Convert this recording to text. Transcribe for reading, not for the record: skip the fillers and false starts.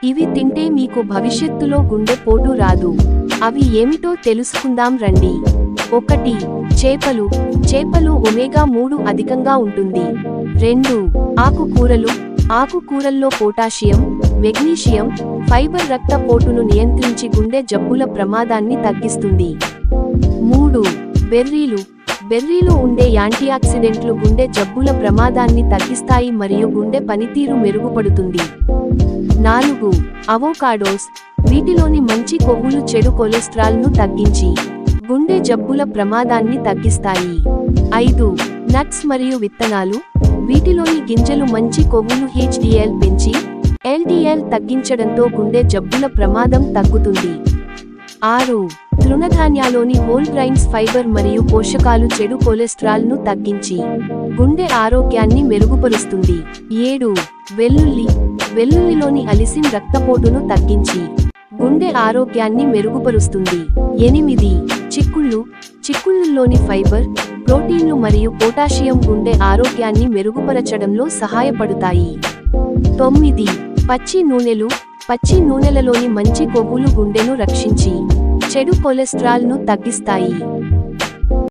ఇవి తింటే మీకు భవిష్యత్తులో గుండెపోటు రాదు. అవి ఏమిటో తెలుసుకుందాం రండి. 1. చేపలు. చేపలు ఒమేగా-3 అధికంగా ఉంటుంది. 2. ఆకుకూరలు. ఆకుకూరల్లో పొటాషియం, మెగ్నీషియం, ఫైబర్ రక్తపోటును నియంత్రించి గుండె జబ్బుల ప్రమాదాన్ని తగ్గిస్తుంది. 3. బెర్రీలు. బెర్రీలో ఉండే యాంటీఆక్సిడెంట్లు గుండె జబ్బుల ప్రమాదాన్ని తగ్గిస్తాయి మరియు గుండె పనితీరు మెరుగుపడుతుంది. 4. అవోకాడోస్. వీటిలోని మంచి కొవ్వులు చెడు కొలెస్ట్రాల్ను తగ్గించి గుండె జబ్బుల ప్రమాదాన్ని తగ్గిస్తాయి. 5. నట్స్ మరియు విత్తనాలు. వీటిలోని గింజలు మంచి కొవ్వులు HDL పెంచి LDL తగ్గించడంతో గుండె జబ్బుల ప్రమాదం తగ్గుతుంది. 6. తృణధాన్యాలోని హోల్ గ్రైన్స్ ఫైబర్ మరియు పోషకాలు చెడు కొలెస్ట్రాల్ను తగ్గించి గుండె ఆరోగ్యాన్ని మెరుగుపరుస్తుంది. 7. వెల్లుల్లి. వెల్లుల్లిలోని అలిసిన్ రక్తపోటును తగ్గించి గుండె ఆరోగ్యాన్ని మెరుగుపరుస్తుంది. 8. చిక్కుళ్ళు. చిక్కుళ్ళలోని ఫైబర్, ప్రోటీన్లు మరియు పొటాషియం గుండె ఆరోగ్యాన్ని మెరుగుపరచడంలో సహాయపడతాయి. 9. పచ్చి నూనెలు. పచ్చి నూనెలలోని మంచి కొవ్వులు గుండెను రక్షించి చెడు కొలెస్ట్రాల్ను తగ్గిస్తాయి.